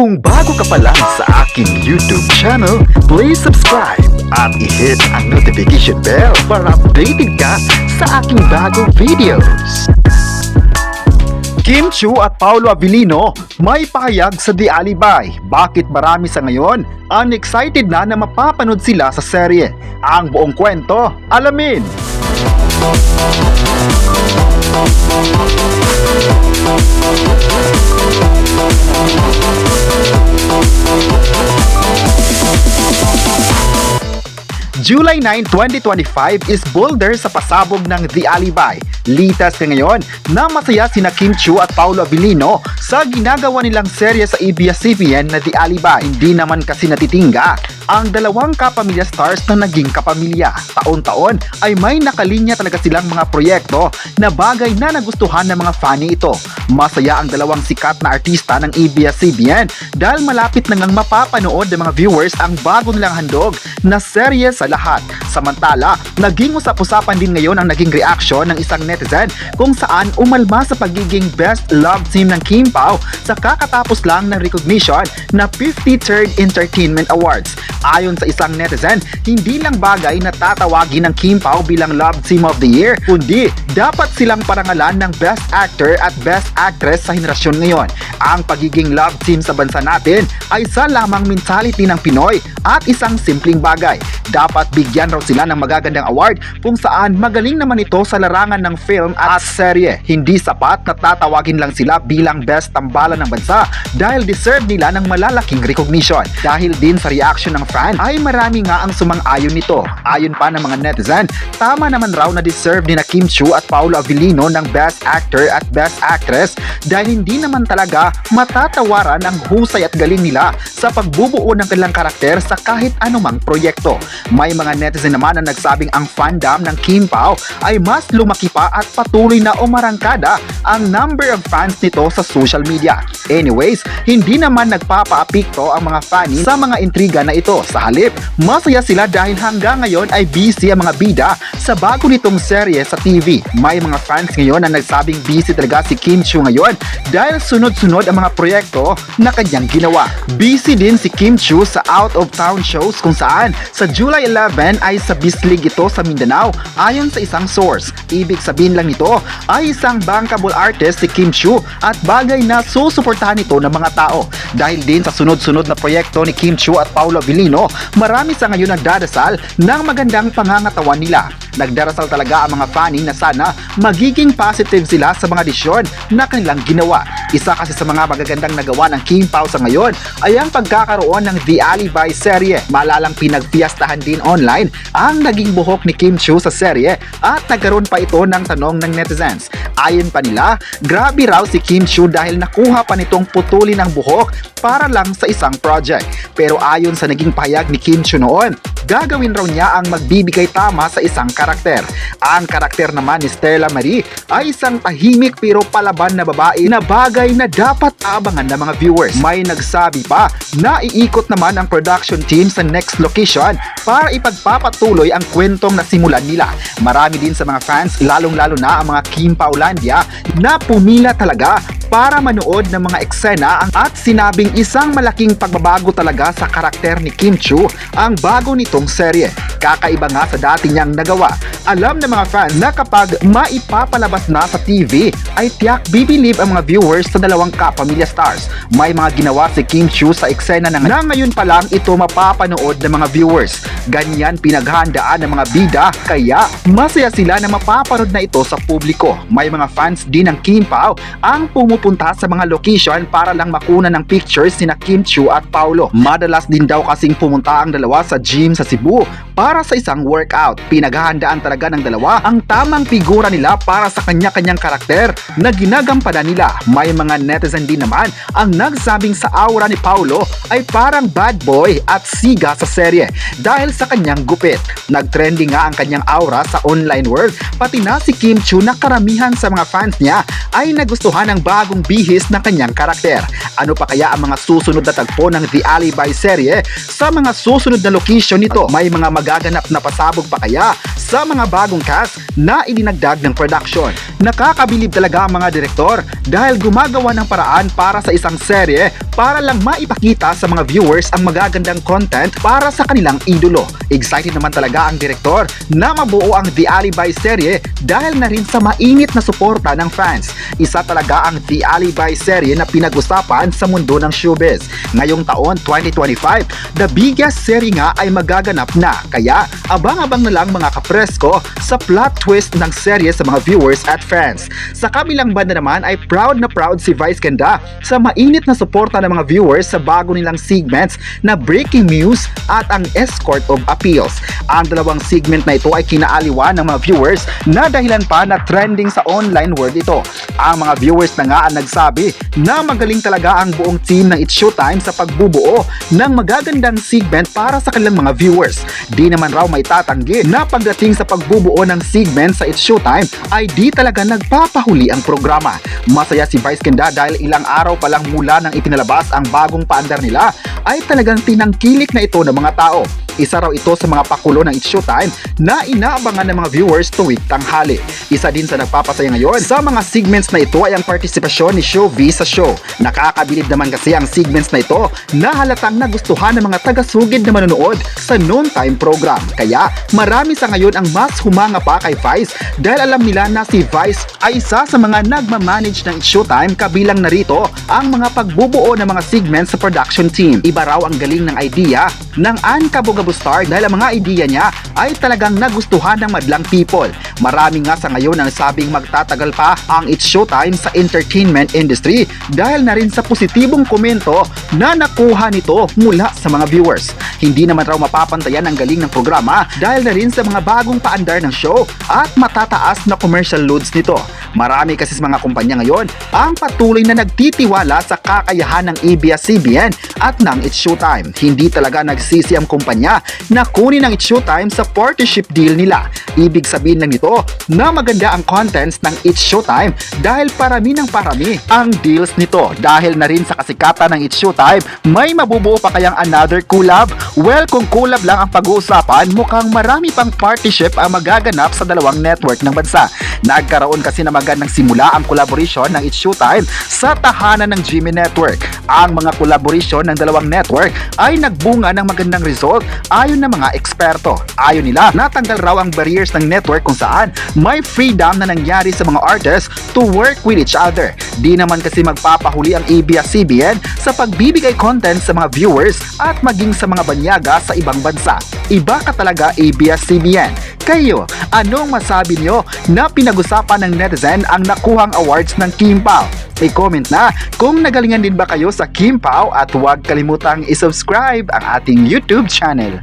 Kung bago ka pa lang sa aking YouTube channel, please subscribe at i-hit ang notification bell para updated ka sa aking bagong videos. Kim Chiu at Paolo Avellino may pahayag sa The Alibay. Bakit marami sa ngayon ang excited na mapapanood sila sa serye? Ang buong kwento, alamin! July 9, 2025 is bolder sa pasabog ng The Alibay. Litas na ngayon na masaya sina Kim Chiu at Paolo Avellino sa ginagawa nilang serye sa ABS-CBN na The Alibay. Hindi naman kasi natitingga ang dalawang kapamilya stars na naging kapamilya. Taon-taon ay may nakalinya talaga silang mga proyekto na bagay na nagustuhan ng mga fani ito. Masaya ang dalawang sikat na artista ng ABS-CBN dahil malapit na ngang mapapanood ng mga viewers ang bago nilang handog na serye sa lahat. Samantala, naging usap-usapan din ngayon ang naging reaksyon ng isang netizen kung saan umalma sa pagiging best love team ng Kim Pao sa kakatapos lang ng recognition na 53rd Entertainment Awards. Ayon sa isang netizen, hindi lang bagay na tatawagin ng Kim Pao bilang love team of the year, kundi dapat silang parangalan ng best actor at best actress sa henerasyon ngayon. Ang pagiging love team sa bansa natin ay isa lamang mentality ng Pinoy at isang simpleng bagay. Dapat bigyan raw sila ng magagandang award kung saan magaling naman ito sa larangan ng film at serye. Hindi sapat na tatawagin lang sila bilang best tambalan ng bansa dahil deserve nila ng malalaking recognition. Dahil din sa reaction ng fan ay marami nga ang sumang-ayon nito. Ayon pa ng mga netizen, tama naman raw na deserve ni na Kim Chiu at Paolo Avellino ng best actor at best actress dahil hindi naman talaga matatawaran ang husay at galing nila sa pagbubuo ng kanilang karakter sa kahit anumang proyekto. May mga netizen naman na nagsabing ang fandom ng Kim Pao ay mas lumaki pa at patuloy na umarangkada ang number of fans nito sa social media. Anyways, hindi naman nagpapaapikto ang mga fans sa mga intriga na ito. Sa halip, masaya sila dahil hanggang ngayon ay busy ang mga bida sa bago nitong serye sa TV. May mga fans ngayon na nagsabing busy talaga si Kim Chiu ngayon dahil sunod-sunod ang mga proyekto na kanyang ginawa. Busy din si Kim Chiu sa out-of-town shows kung saan sa July 11 ay sa Bislig ito sa Mindanao ayon sa isang source. Ibig sabihin lang nito ay isang bankable artist si Kim Chiu at bagay na susuportahan ito ng mga tao. Dahil din sa sunod-sunod na proyekto ni Kim Chiu at Paolo Avellino, marami sa ngayon nagdarasal ng magandang pangangatawan nila. Nagdarasal talaga ang mga fani na sana magiging positive sila sa mga desisyon na kanilang ginawa. Isa kasi sa mga magagandang nagawa ng Kim Pao sa ngayon ay ang pagkakaroon ng The Alibay serye. Malalang pinagpiyastahan din online ang naging buhok ni Kim Chiu sa serye at nagkaroon pa ito ng tanong ng netizens. Ayon pa nila, grabe raw si Kim Chiu dahil nakuha pa nitong putulin ang buhok para lang sa isang project. Pero ayon sa naging pahayag ni Kim Chiu noon, gagawin raw niya ang magbibigay tama sa isang karakter. Ang karakter naman ni Stella Marie ay isang tahimik pero palaban na babae na bagay na dapat abangan ng mga viewers. May nagsabi pa na iikot naman ang production team sa next location para ipagpapatuloy ang kwentong nasimulan nila. Marami din sa mga fans, lalong-lalo na ang mga Kim Paolandia na pumila talaga para manood ng mga eksena at sinabing isang malaking pagbabago talaga sa karakter ni Kim Chiu ang bago nitong serye. Kakaiba nga sa dati niyang nagawa. Alam ng mga fans na kapag maipapalabas na sa TV ay tiyak bibilib ang mga viewers sa dalawang kapamilya stars. May mga ginawa si Kim Chiu sa eksena na ngayon pa lang ito mapapanood ng mga viewers. Ganyan pinaghahandaan ng mga bida kaya masaya sila na mapapanood na ito sa publiko. May mga fans din ng Kim Pao ang pumupunta sa mga location para lang makuna ng pictures sina Kim Chiu at Paolo. Madalas din daw kasing pumunta ang dalawa sa gym sa Cebu para sa isang workout. Pinaghahandaan talaga ng dalawa ang tamang figura nila para sa kanya-kanyang karakter na ginagampanan nila. May mga netizen din naman ang nagsabing sa aura ni Paolo ay parang bad boy at siga sa serye dahil sa kanyang gupit. Nagtrending nga ang kanyang aura sa online world, pati na si Kim Chiu na karamihan sa mga fans niya ay nagustuhan ng bagong bihis ng kanyang karakter. Ano pa kaya ang mga susunod na tagpo ng The Alibay serye sa mga susunod na location nito? nito, may mga magaganap na pasabog pa kaya sa mga bagong cast na idinagdag ng production. Nakakabilib talaga ang mga direktor dahil gumagawa ng paraan para sa isang serye para lang maipakita sa mga viewers ang magagandang content para sa kanilang idolo. Excited naman talaga ang direktor na mabuo ang The Alibi serye dahil na rin sa mainit na suporta ng fans. Isa talaga ang The Alibi serye na pinag-usapan sa mundo ng showbiz. Ngayong taon 2025, the biggest serye nga ay magaganap na, kaya abang-abang na lang mga kapresko sa plot twist ng serye sa mga viewers at fans. Sa kabilang banda naman ay proud na proud si Vice Ganda sa mainit na suporta ng mga viewers sa bago nilang segments na Breaking News at ang Escort of Appeals. Ang dalawang segment na ito ay kinaaliwan ng mga viewers na dahilan pa na trending sa online world ito. Ang mga viewers na nga ang nagsabi na magaling talaga ang buong team ng It's Showtime sa pagbubuo ng magagandang segment para sa kanilang mga viewers. Di naman raw may tatanggi na pagdating sa pagbubuo ng segment sa It's Showtime ay di talaga nagpapahuli ang programa. Masaya si Vice Ganda dahil ilang araw pa lang mula nang ipinalabas ang bagong paandar nila ay talagang tinangkilik na ito ng mga tao. Isa raw ito sa mga pakulo ng It's Showtime na inaabangan ng mga viewers tuwing tanghali. Isa din sa nagpapasaya ngayon sa mga segments na ito ay ang partisipasyon ni Show V sa show. Nakakabilib naman kasi ang segments na ito na halatang nagustuhan ng mga taga-sugid na manonood sa noontime program. Kaya marami sa ngayon ang mas humanga pa kay Vice dahil alam nila na si Vice ay isa sa mga nagmamanage ng It's Showtime, kabilang na rito ang mga pagbubuo ng mga segments sa production team. Iba raw ang galing ng idea ng Ann Kabogabo Star dahil ang mga idea niya ay talagang nagustuhan ng madlang people. Marami nga sa ngayon ang sabing magtatagal pa ang It's Showtime sa entertainment industry dahil na rin sa positibong komento na nakuha nito mula sa mga viewers. Hindi naman raw mapapantayan ang galing ng programa dahil na rin sa mga bagong paandar ng show at matataas na commercial loads nito. Marami kasi sa mga kumpanya ngayon ang patuloy na nagtitiwala sa kakayahan ng ABS-CBN at ng It's Showtime. Hindi talaga nagsisi ang kumpanya na kunin ang It's Showtime sa partnership deal nila. Ibig sabihin lang nito na maganda ang contents ng It's Showtime dahil parami ng parami ang deals nito. Dahil na rin sa kasikatan ng It's Showtime, may mabubuo pa kayang another collab? Well, kung collab lang ang pag-uusapan, mukhang marami pang partnership ang magaganap sa dalawang network ng bansa. Nagkaroon kasi na magandang simula ang collaboration ng It's Showtime sa tahanan ng GMA Network. Ang mga collaboration ng dalawang network ay nagbunga ng magandang result ayon ng mga eksperto. Ayon nila, natanggal raw ang barriers ng network kung saan may freedom na nangyari sa mga artists to work with each other. Di naman kasi magpapahuli ang ABS-CBN sa pagbibigay content sa mga viewers at maging sa mga banyaga sa ibang bansa. Iba ka talaga ABS-CBN. Kayo, anong masabi nyo na pinag-usapan ng netizen ang nakuhang awards ng Kim Pao? I-comment na kung nagalingan din ba kayo sa Kim Pao at huwag kalimutang i-subscribe ang ating YouTube channel.